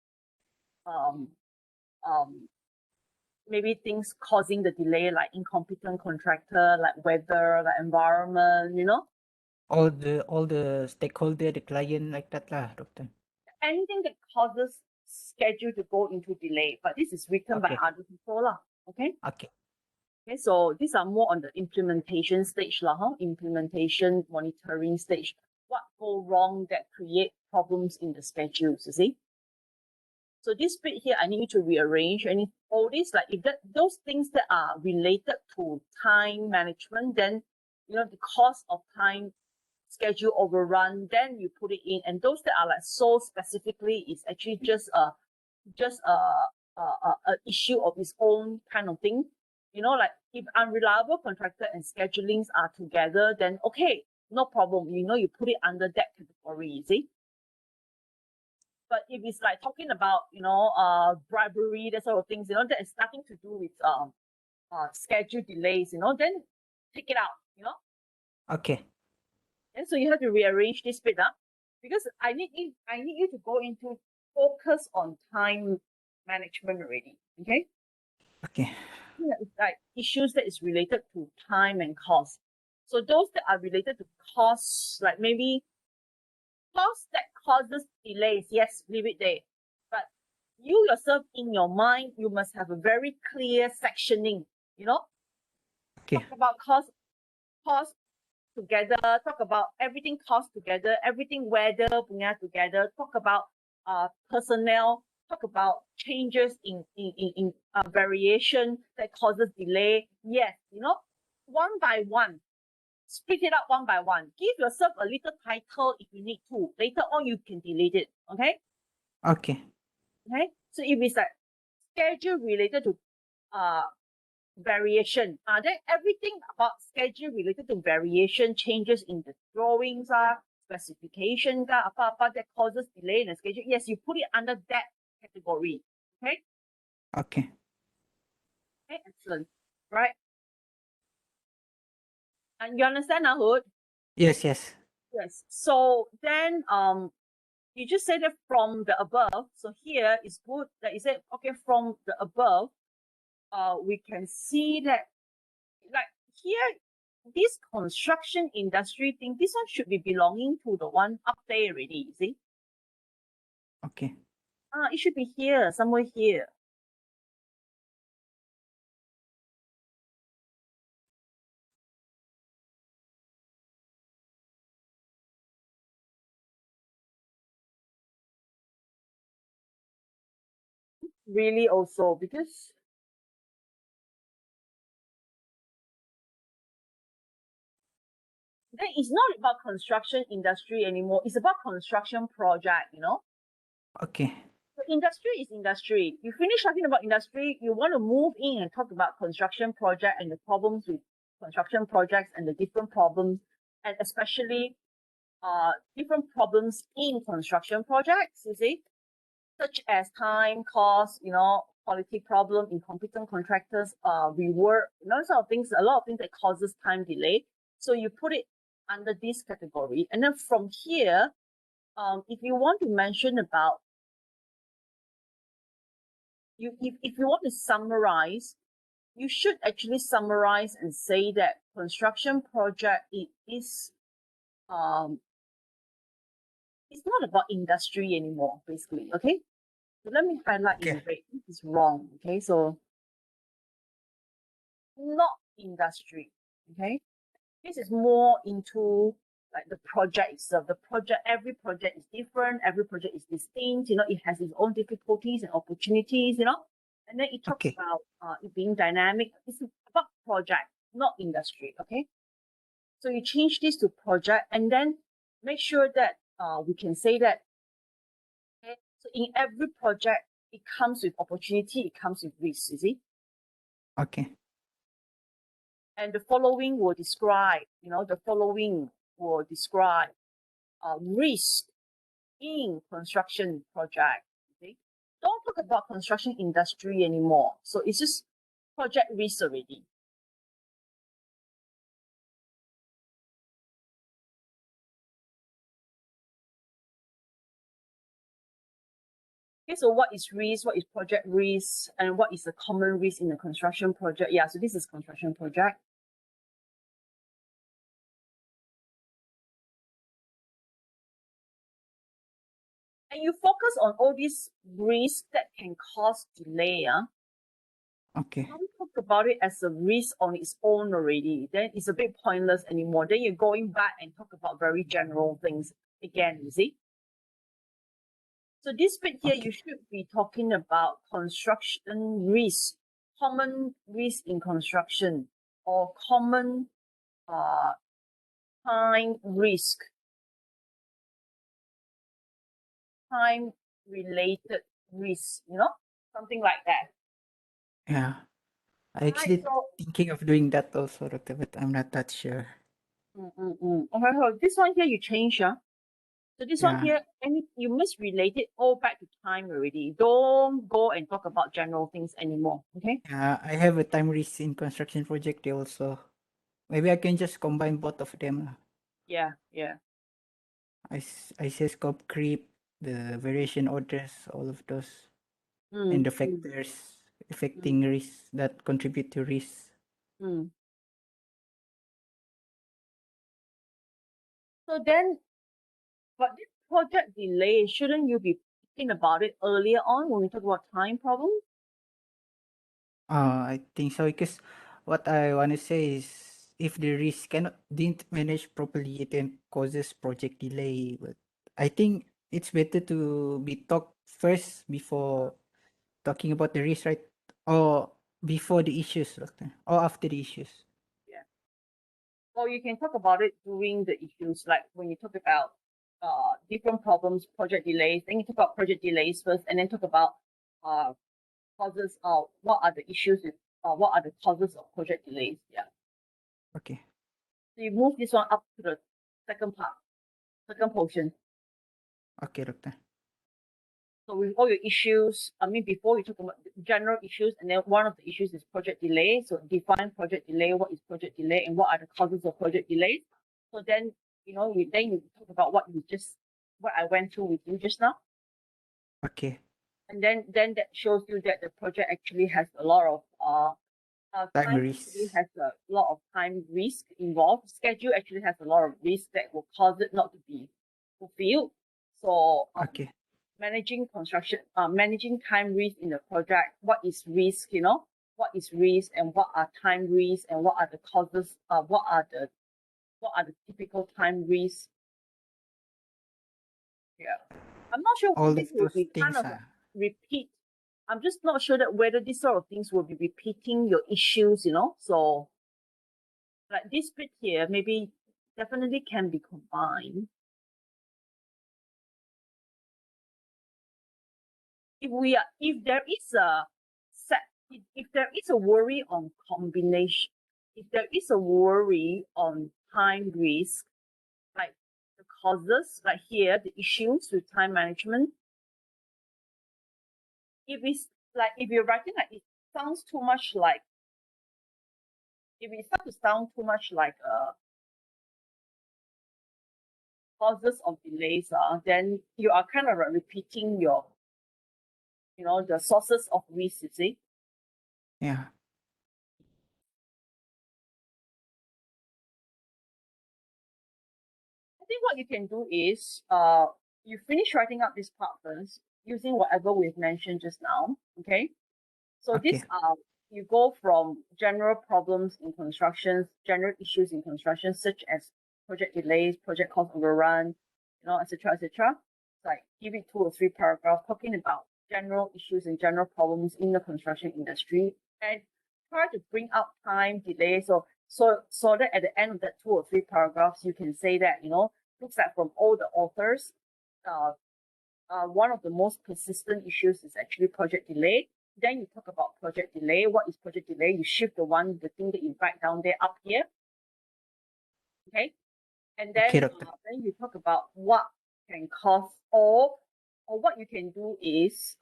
maybe things causing the delay, like incompetent contractor, like weather, like environment, you know. All the stakeholder, the client, like that lah, Doctor. Anything that causes schedule to go into delay, but this is written by other people lah. Okay. Okay, so these are more on the implementation stage lah, implementation monitoring stage. What go wrong that create problems in the schedules, you see? So this bit here, I need you to rearrange all these, like if those things that are related to time management, then, you know, the cost of time, schedule overrun, then you put it in. And those that are like so specifically is actually just a issue of its own kind of thing. you know, like if unreliable contractor and schedulings are together, then okay, no problem. You know, you put it under that category, you see. But if it's like talking about, you know, bribery, that sort of things, you know, that is nothing to do with schedule delays, you know, then take it out, you know. Okay. And so you have to rearrange this bit up because I need you to go into focus on time management already. Okay. Okay. Yeah, it's like issues that is related to time and cost. So those that are related to costs, like maybe cost that causes delays, yes, leave it there. But you yourself in your mind, you must have a very clear sectioning, you know, Okay. talk about cost together, talk about everything cost together, everything weather punya together, talk about personnel, talk about changes in variation that causes delay. Yes, you know, one by one, split it up one by one. Give yourself a little title if you need to. Later on, you can delete it. Okay. Okay. Okay. So if it's like schedule related to variation. Then everything about schedule related to variation, changes in the drawings, specifications, apa-apa that causes delay in the schedule. Yes, you put it under that category. Okay. Okay. Okay, excellent. Right. And you understand now, Hood? Yes, yes. Yes. So then you just say that from the above. So here is good that you said, okay, from the above, we can see that like here, this construction industry thing, this one should be belonging to the one up there already, you see? Okay. It should be here, somewhere here. Really also, because then it's not about construction industry anymore. It's about construction project, you know? Okay. So industry is industry. You finish talking about industry, you want to move in and talk about construction project and the problems with construction projects and the different problems, and especially different problems in construction projects, you see, such as time, cost, you know, quality problem, incompetent contractors, rework, you know, sort of things, a lot of things that causes time delay. So you put it under this category. And then from here, if you want to mention about, if you want to summarize, you should actually summarize and say that construction project, it's not about industry anymore, basically, okay? So let me highlight in Okay. red. This is wrong. Okay, so not industry. Okay, this is more into like the project itself. The project, every project is different. Every project is distinct. You know, it has its own difficulties and opportunities. You know, and then it talks Okay. about it being dynamic. It's about project, not industry. Okay, so you change this to project, and then make sure that we can say that. Okay, so in every project, it comes with opportunity. It comes with risk. You see. Okay. And the following will describe, you know, the following will describe risk in construction project. Okay? Don't talk about construction industry anymore. So it's just project risk already. Okay, so what is risk? What is project risk? And what is the common risk in a construction project? Yeah, so this is construction project. And you focus on all these risks that can cause delay. Okay. Don't talk about it as a risk on its own already. Then it's a bit pointless anymore. Then you're going back and talk about very general things again, you see? So this bit here, Okay. you should be talking about construction risk, common risk in construction, or common time risk, time related risk, you know, something like that. Yeah. I Right. actually So, thinking of doing that also, Doctor, but I'm not that sure. Okay, so this one here you change, yeah. So this one Yeah. here, and you must relate it all back to time already. Don't go and talk about general things anymore. Okay. I have a time risk in construction project also. Maybe I can just combine both of them. Yeah, yeah. I say scope creep, the variation orders, all of those, and Mm, the mm, factors mm, affecting risk that contribute to risk. mm. So then, but this project delay, shouldn't you be thinking about it earlier on when we talk about time problem? I think so because what I want to say is if the risk cannot didn't manage properly, it then causes project delay. But I think it's better to be talked first before talking about the risk, right? Or before the issues, Doctor, or after the issues. Yeah. Or you can talk about it during the issues, like when you talk about different problems, project delays, then you talk about project delays first, and then talk about uh causes of what are the issues with what are the causes of project delays. Yeah. Okay. So you move this one up to the second part, second portion. Okay, Doctor. So with all your issues, I mean, before you talk about general issues, and then one of the issues is project delay. So define project delay, what is project delay, and what are the causes of project delays. So then, then you talk about what I went through with you just now. Okay. And then that shows you that the project actually has a lot of Time time actually risk. has a lot of time risk involved. Schedule actually has a lot of risk that will cause it not to be fulfilled. So Okay. managing time risk in the project. What is risk? What is risk, and what are time risks, and what are the causes? What are the typical time risks? Yeah, I'm not sure All this of will those be kind things of repeat. I'm just not sure that whether these sort of things will be repeating your issues. So like this bit here, maybe definitely can be combined. If there is a set, if there is a worry on combination, if there is a worry on time risk, like the causes, like here, the issues with time management, if you're writing like it sounds too much like, if it starts to sound too much like causes of delays, then you are kind of repeating your, the sources of risk, you see. Yeah. I think what you can do is you finish writing up this part first using whatever we've mentioned just now. Okay. So this Okay. you go from general problems in construction, general issues in construction, such as project delays, project cost overrun, etc., etc. Like give it 2 or 3 paragraphs talking about general issues and general problems in the construction industry, and try to bring up time delay. So that at the end of that 2 or 3 paragraphs, you can say that looks like from all the authors, uh, one of the most persistent issues is actually project delay. Then you talk about project delay. What is project delay? You shift the thing that you write down there up here. Okay. And Okay, Doctor. then you talk about what can cause, or what you can do is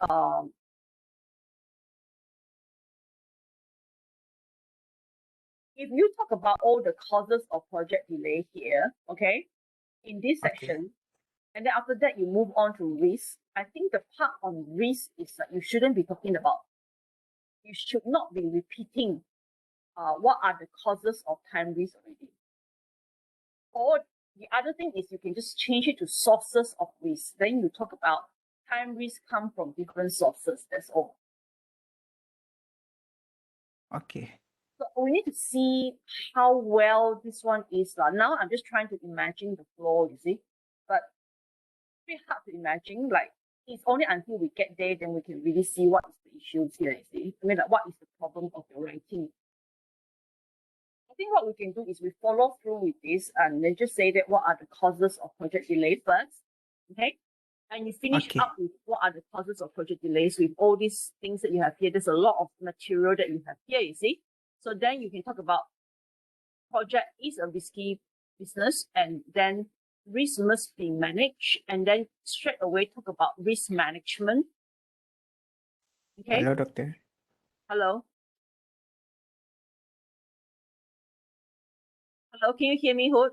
if you talk about all the causes of project delay here, okay, in this Okay. section, and then after that you move on to risk. I think the part on risk is that you shouldn't be talking about. You should not be repeating what are the causes of time risk already. Or the other thing is you can just change it to sources of risk. Then you talk about time risk come from different sources. That's all. Okay. So we need to see how well this one is. Now I'm just trying to imagine the flow, you see. But it's pretty hard to imagine. Like it's only until we get there then we can really see what is the issues here, you see. I mean, like what is the problem of your writing. I think what we can do is we follow through with this and then just say that what are the causes of project delay first. Okay. and you finish Okay. up with what are the causes of project delays with all these things that you have here. There's a lot of material that you have here, you see. So then you can talk about project is a risky business, and then risk must be managed, and then straight away talk about risk management. Okay. Hello, doctor. Hello. Hello, can you hear me, Hood?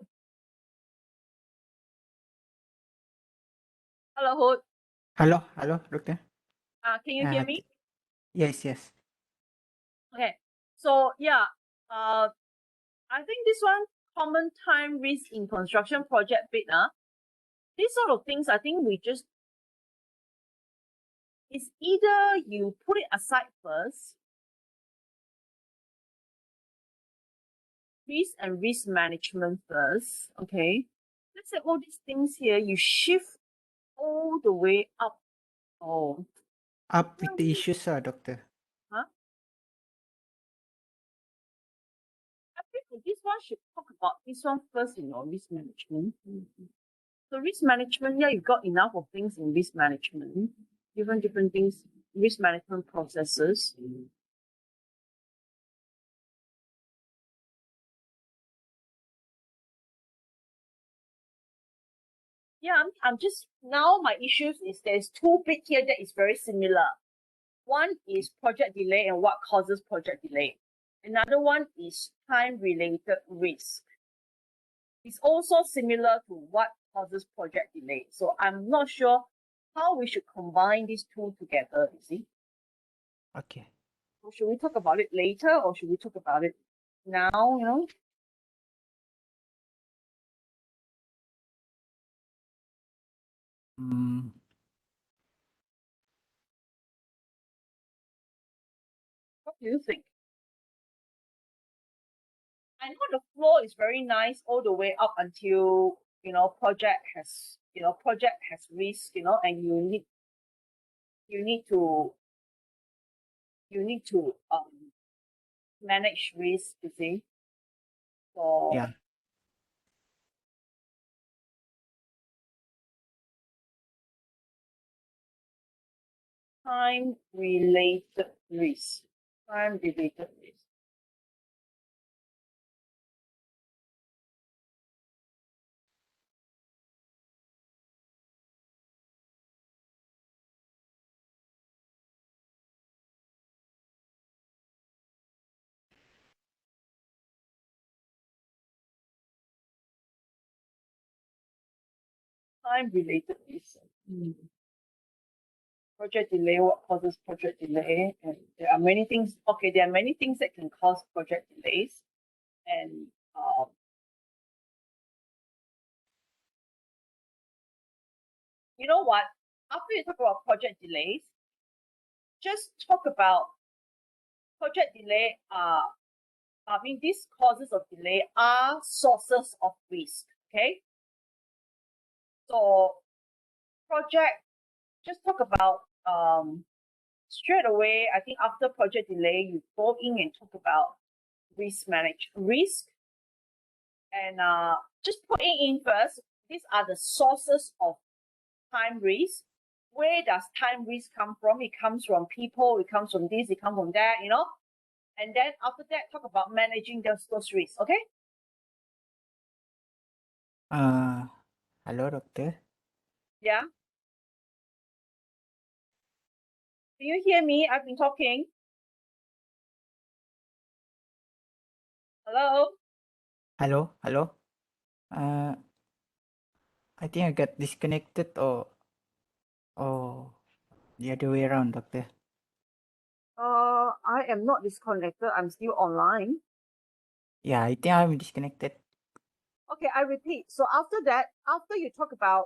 Hello, Hood. Hello, doctor. Can you hear Uh, me? yes. Okay. So yeah, I think this one, common time risk in construction project bid, these sort of things, I think it's either you put it aside first, risk and risk management first, okay? Let's say all these things here, you shift all the way up. Oh, Up with the issues, doctor. huh? I think this one should talk about this one first, risk management. So risk management, yeah, you've got enough of things in risk management, different things, risk management processes. Yeah, I'm just, now my issues is there's two bit here that is very similar. One is project delay and what causes project delay. Another one is time-related risk. It's also similar to what causes project delay. So I'm not sure how we should combine these two together, you see. Okay. So should we talk about it later or should we talk about it now, Mm, What do you think? I know the flow is very nice all the way up until, project has risk, and you need to manage risk, you see. So yeah. time-related risk. Time-related risk. Time-related risk. Project delay, what causes project delay? And there are many things. Okay, there are many things that can cause project delays. And you know what? After you talk about project delays, just talk about project delay. These causes of delay are sources of risk. Okay. So project, just talk about straight away. I think after project delay, you go in and talk about risk and just put it in first. These are the sources of time risk. Where does time risk come from? It comes from people, it comes from this, it comes from that, and then after that, talk about managing those risks. Okay. Hello, doctor. Yeah. Do you hear me? I've been talking. Hello. Hello. Uh, I think I got disconnected or the other way around, doctor. I am not disconnected. I'm still online. Yeah, I think I'm disconnected. Okay, I repeat. So after that, after you talk about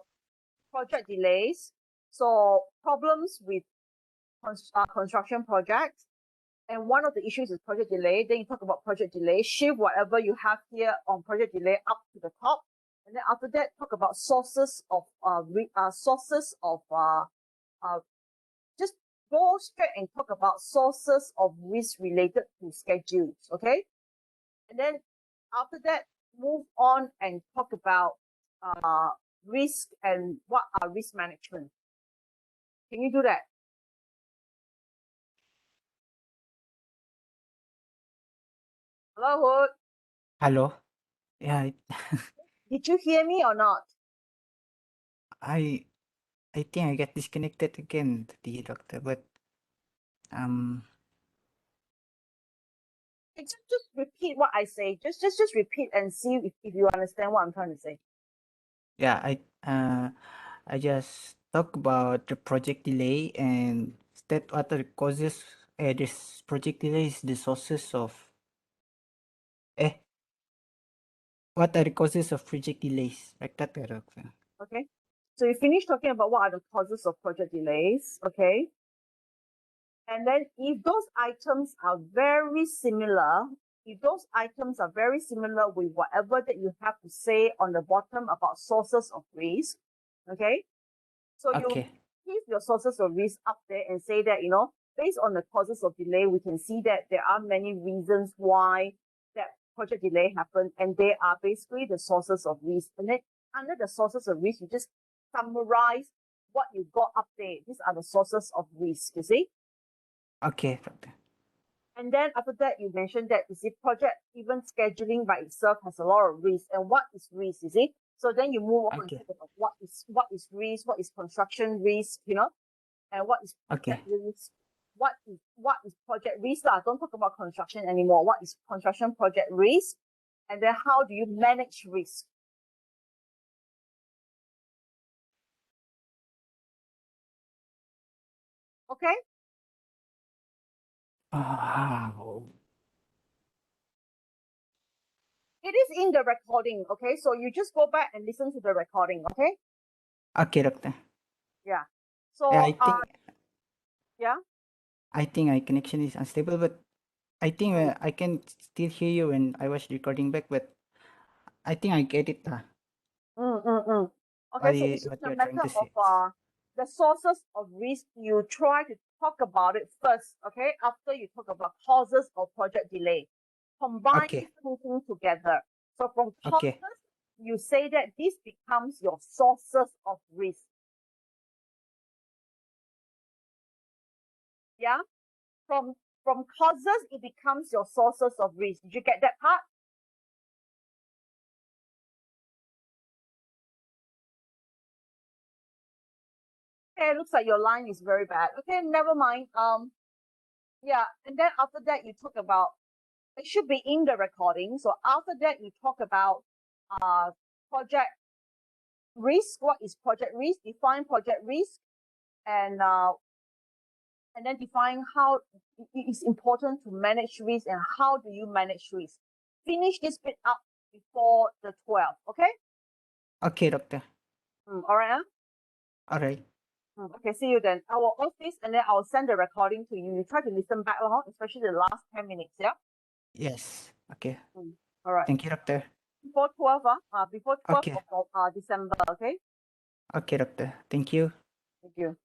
project delays, so problems with construction projects, and one of the issues is project delay. Then you talk about project delay, shift whatever you have here on project delay up to the top, and then after that, talk about sources of just go straight and talk about sources of risk related to schedules. Okay, and then after that, move on and talk about risk and what are risk management. Can you do that? Hello, Hood. Hello? Yeah, Did you hear me or not? I I think I got disconnected again, the doctor, but um Just repeat what I say. Just repeat and see if you understand what I'm trying to say. yeah, I just talk about the project delay and state what are the causes. This project delay is the sources of eh what are the causes of project delays? Like that, doctor. Okay. So you finish talking about what are the causes of project delays. Okay. And then if those items are very similar, if those items are very similar with whatever that you have to say on the bottom about sources of risk, okay? So you Okay. keep your sources of risk up there and say that, based on the causes of delay, we can see that there are many reasons why that project delay happened, and they are basically the sources of risk. And then under the sources of risk, you just summarize what you got up there. These are the sources of risk, you see? Okay, doctor. And then after that, you mentioned that, you see, project even scheduling by itself has a lot of risk. And what is risk, you see? So then you move on and Okay. talk about what is risk, what is construction risk, and what is project Okay. risk, what is project risk. Don't talk about construction anymore. What is construction project risk? And then how do you manage risk? Okay? It is in the recording, okay? So you just go back and listen to the recording, okay? Okay, doctor. Yeah. So Yeah, yeah. I think my connection is unstable, but I think I can still hear you when I was recording back, but I think I get it. Okay, so it's just What a you're trying matter to of say. the sources of risk. You try to talk about it first, okay? After you talk about causes of project delay, combine Okay. these two things together. So from causes, Okay. you say that this becomes your sources of risk. Yeah, from causes, it becomes your sources of risk. Did you get that part? Okay, it looks like your line is very bad. Okay, never mind. Yeah, and then after that, you talk about, it should be in the recording. So after that, you talk about project risk. What is project risk? Define project risk, and then define how it is important to manage risk and how do you manage risk. Finish this bit up before the 12. Okay. Okay, doctor. All right. Huh? All right. Okay, see you then. I will off this and then I'll send the recording to you. You try to listen back, especially the last 10 minutes. Yeah. Yes. Okay. All right. Thank you, doctor. Before 12, before 12 Okay. of December. Okay. Okay, doctor. Thank you. Thank you.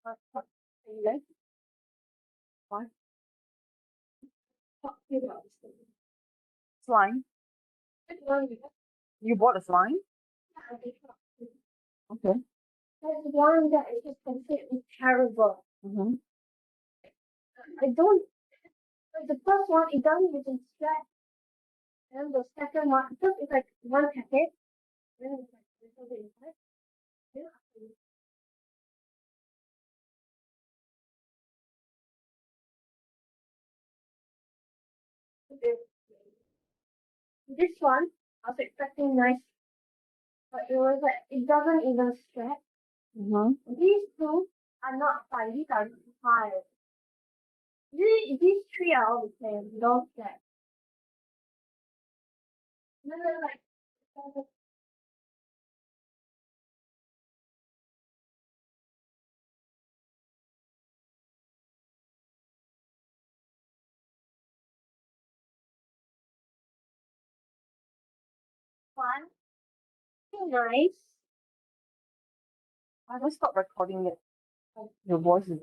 Are you there? Why? Slime. You bought a slime? Okay. There's one that is just completely terrible. I don't. Like the first one, it doesn't even stretch. And the second one, just it's like one packet. Then it's like a little bit inside. Then after this one, I was expecting nice, but it was like it doesn't even stretch. These two are not fine. These are hard. These three are all the same. They don't stretch. No, no, like one. Nice. I don't stop recording it. Your voice is